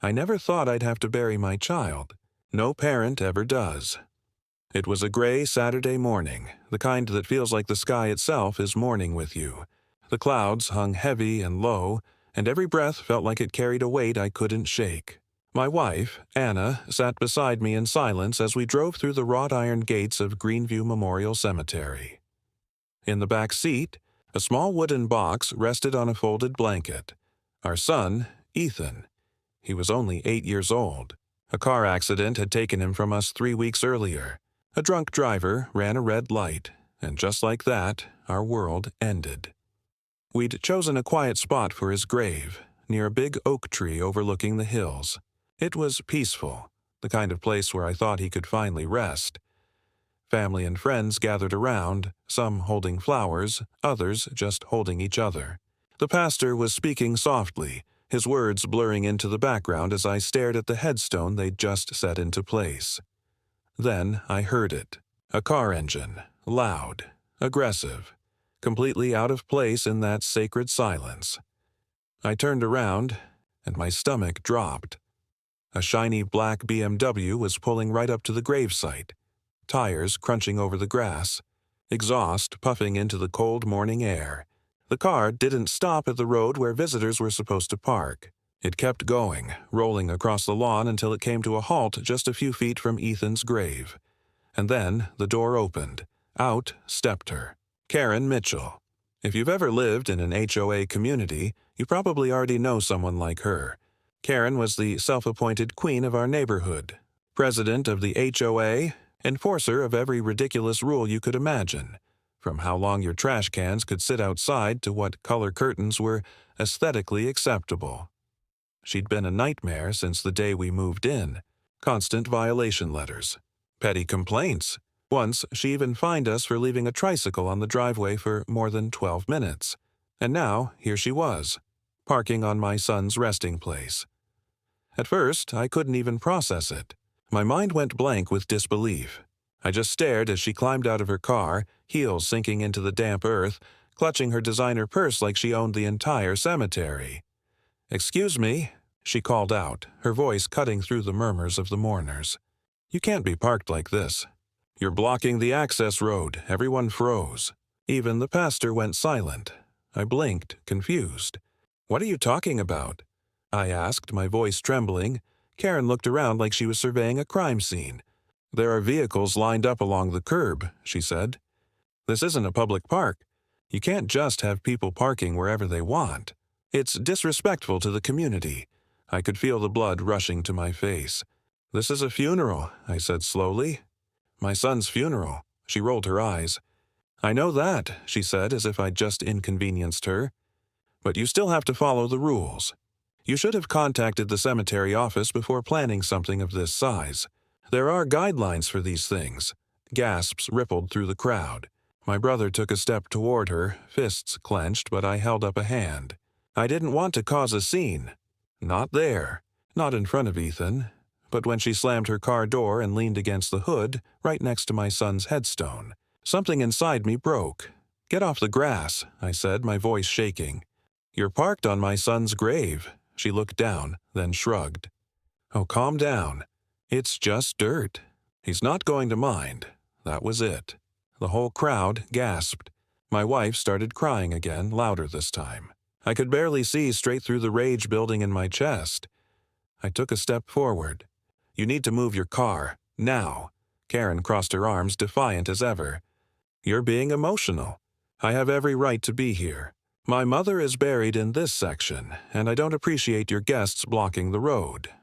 I never thought I'd have to bury my child. No parent ever does. It was a gray Saturday morning, the kind that feels like the sky itself is mourning with you. The clouds hung heavy and low, and every breath felt like it carried a weight I couldn't shake. My wife, Anna, sat beside me in silence as we drove through the wrought iron gates of Greenview Memorial Cemetery. In the back seat, a small wooden box rested on a folded blanket. Our son, Ethan. He was only 8 years old. A car accident had taken him from us 3 weeks earlier. A drunk driver ran a red light, and just like that, our world ended. We'd chosen a quiet spot for his grave, near a big oak tree overlooking the hills. It was peaceful, the kind of place where I thought he could finally rest. Family and friends gathered around, some holding flowers, others just holding each other. The pastor was speaking softly, his words blurring into the background as I stared at the headstone they'd just set into place. Then I heard it. A car engine, loud, aggressive, completely out of place in that sacred silence. I turned around, and my stomach dropped. A shiny black BMW was pulling right up to the gravesite, tires crunching over the grass, exhaust puffing into the cold morning air. The car didn't stop at the road where visitors were supposed to park. It kept going, rolling across the lawn until it came to a halt just a few feet from Ethan's grave. And then the door opened. Out stepped her, Karen Mitchell. If you've ever lived in an HOA community, you probably already know someone like her. Karen was the self-appointed queen of our neighborhood, president of the HOA, enforcer of every ridiculous rule you could imagine, from how long your trash cans could sit outside to what color curtains were aesthetically acceptable. She'd been a nightmare since the day we moved in. Constant violation letters, petty complaints. Once, she even fined us for leaving a tricycle on the driveway for more than 12 minutes. And now, here she was, parking on my son's resting place. At first, I couldn't even process it. My mind went blank with disbelief. I just stared as she climbed out of her car, heels sinking into the damp earth, clutching her designer purse like she owned the entire cemetery. "Excuse me," she called out, her voice cutting through the murmurs of the mourners. "You can't be parked like this. You're blocking the access road." Everyone froze. Even the pastor went silent. I blinked, confused. "What are you talking about?" I asked, my voice trembling. Karen looked around like she was surveying a crime scene. "There are vehicles lined up along the curb," she said. "This isn't a public park. You can't just have people parking wherever they want. It's disrespectful to the community." I could feel the blood rushing to my face. "This is a funeral," I said slowly. "My son's funeral." She rolled her eyes. "I know that," she said as if I'd just inconvenienced her. "But you still have to follow the rules. You should have contacted the cemetery office before planning something of this size. There are guidelines for these things." Gasps rippled through the crowd. My brother took a step toward her, fists clenched, but I held up a hand. I didn't want to cause a scene. Not there. Not in front of Ethan. But when she slammed her car door and leaned against the hood, right next to my son's headstone, something inside me broke. "Get off the grass," I said, my voice shaking. "You're parked on my son's grave." She looked down, then shrugged. "Oh, calm down. It's just dirt. He's not going to mind." That was it. The whole crowd gasped. My wife started crying again, louder this time. I could barely see straight through the rage building in my chest. I took a step forward. "You need to move your car, now." Karen crossed her arms, defiant as ever. "You're being emotional. I have every right to be here. My mother is buried in this section, and I don't appreciate your guests blocking the road."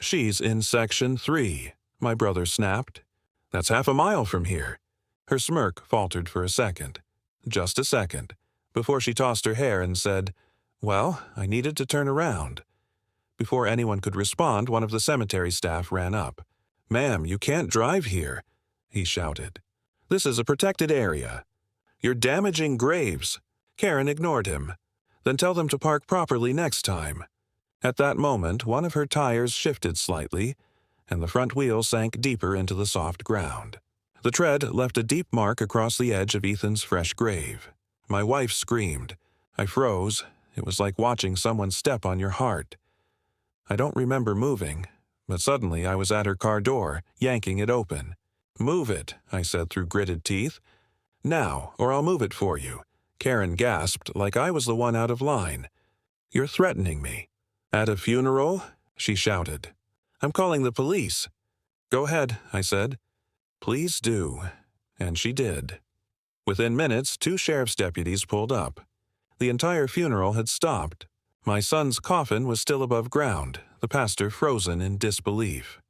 "She's in Section 3, my brother snapped. "That's half a mile from here." Her smirk faltered for a second. Just a second, before she tossed her hair and said, "Well, I needed to turn around." Before anyone could respond, one of the cemetery staff ran up. "Ma'am, you can't drive here," he shouted. "This is a protected area. You're damaging graves." Karen ignored him. "Then tell them to park properly next time." At that moment, one of her tires shifted slightly, and the front wheel sank deeper into the soft ground. The tread left a deep mark across the edge of Ethan's fresh grave. My wife screamed. I froze. It was like watching someone step on your heart. I don't remember moving, but suddenly I was at her car door, yanking it open. "Move it," I said through gritted teeth. "Now, or I'll move it for you." Karen gasped like I was the one out of line. "You're threatening me." "At a funeral?" she shouted. "I'm calling the police." "Go ahead," I said. "Please do." And she did. Within minutes, 2 sheriff's deputies pulled up. The entire funeral had stopped. My son's coffin was still above ground, the pastor frozen in disbelief.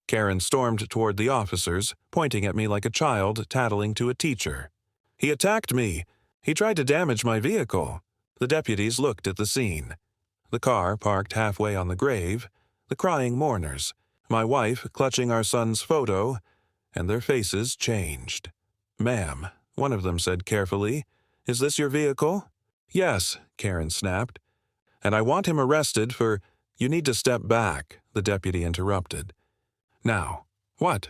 Karen stormed toward the officers, pointing at me like a child tattling to a teacher. "He attacked me! He tried to damage my vehicle!" The deputies looked at the scene. The car parked halfway on the grave, the crying mourners, my wife clutching our son's photo, and their faces changed. "Ma'am," one of them said carefully, "is this your vehicle?" "Yes," Karen snapped. "And I want him arrested for—" "You need to step back," the deputy interrupted. "Now, what?"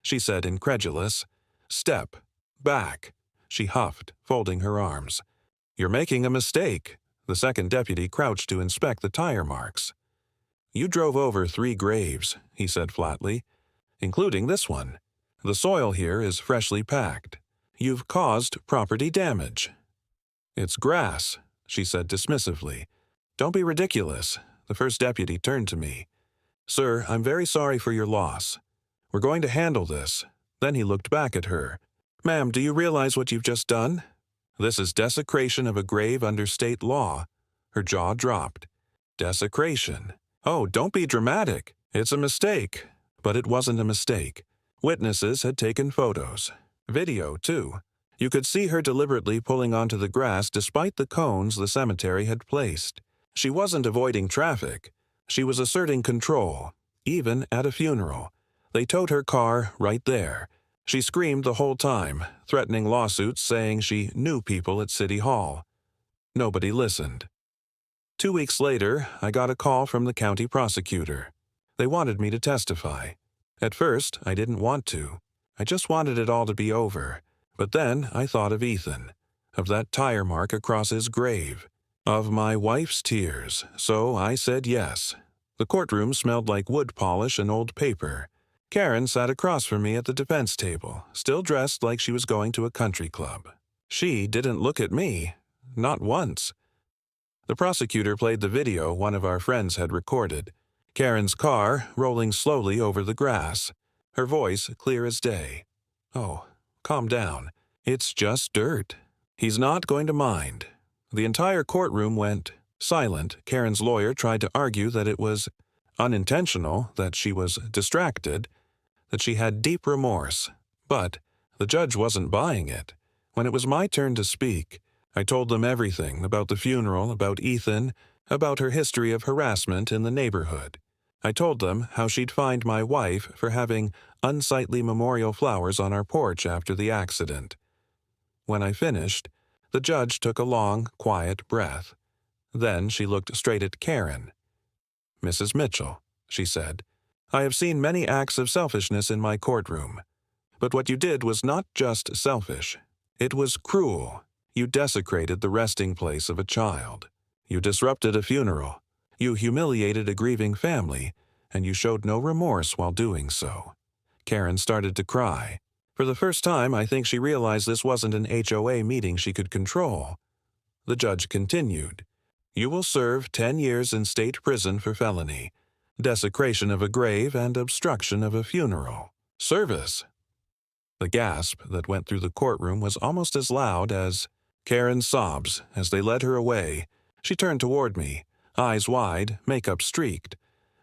she said, incredulous. "Step back," she huffed, folding her arms. "You're making a mistake." The second deputy crouched to inspect the tire marks. "You drove over 3 graves," he said flatly, "including this one. The soil here is freshly packed. You've caused property damage." "It's grass," she said dismissively. "Don't be ridiculous." The first deputy turned to me. "Sir, I'm very sorry for your loss. We're going to handle this." Then he looked back at her. "Ma'am, do you realize what you've just done? This is desecration of a grave under state law." Her jaw dropped. "Desecration? Oh, don't be dramatic. It's a mistake." But it wasn't a mistake. Witnesses had taken photos. Video, too. You could see her deliberately pulling onto the grass despite the cones the cemetery had placed. She wasn't avoiding traffic. She was asserting control, even at a funeral. They towed her car right there. She screamed the whole time, threatening lawsuits, saying she knew people at City Hall. Nobody listened. 2 weeks later, I got a call from the county prosecutor. They wanted me to testify. At first, I didn't want to. I just wanted it all to be over. But then I thought of Ethan, of that tire mark across his grave, of my wife's tears, so I said yes. The courtroom smelled like wood polish and old paper. Karen sat across from me at the defense table, still dressed like she was going to a country club. She didn't look at me, not once. The prosecutor played the video one of our friends had recorded. Karen's car rolling slowly over the grass, her voice clear as day. "Oh, calm down. It's just dirt. He's not going to mind." The entire courtroom went silent. Karen's lawyer tried to argue that it was unintentional, that she was distracted, that she had deep remorse. But the judge wasn't buying it. When it was my turn to speak, I told them everything about the funeral, about Ethan, about her history of harassment in the neighborhood. I told them how she'd fined my wife for having unsightly memorial flowers on our porch after the accident. When I finished, the judge took a long, quiet breath. Then she looked straight at Karen. "Mrs. Mitchell," she said, "I have seen many acts of selfishness in my courtroom. But what you did was not just selfish. It was cruel. You desecrated the resting place of a child. You disrupted a funeral. You humiliated a grieving family, and you showed no remorse while doing so." Karen started to cry. For the first time, I think she realized this wasn't an HOA meeting she could control. The judge continued, "You will serve 10 years in state prison for felony, desecration of a grave, and obstruction of a funeral. Service." The gasp that went through the courtroom was almost as loud as Karen's sobs as they led her away. She turned toward me, eyes wide, makeup streaked,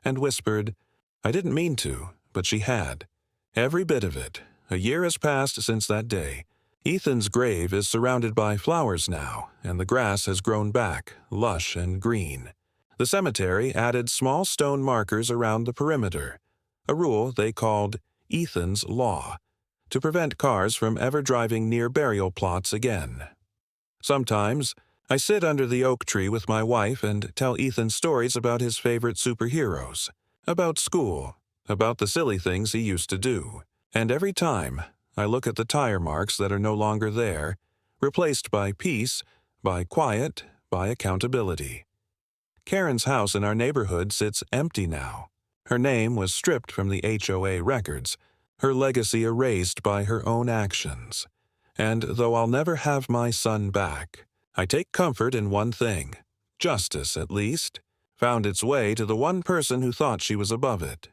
and whispered, "I didn't mean to, but she had. Every bit of it. A year has passed since that day. Ethan's grave is surrounded by flowers now, and the grass has grown back, lush and green. The cemetery added small stone markers around the perimeter, a rule they called Ethan's Law, to prevent cars from ever driving near burial plots again. Sometimes, I sit under the oak tree with my wife and tell Ethan stories about his favorite superheroes, about school, about the silly things he used to do. And every time, I look at the tire marks that are no longer there, replaced by peace, by quiet, by accountability. Karen's house in our neighborhood sits empty now. Her name was stripped from the HOA records, her legacy erased by her own actions. And though I'll never have my son back, I take comfort in one thing. Justice, at least, found its way to the one person who thought she was above it.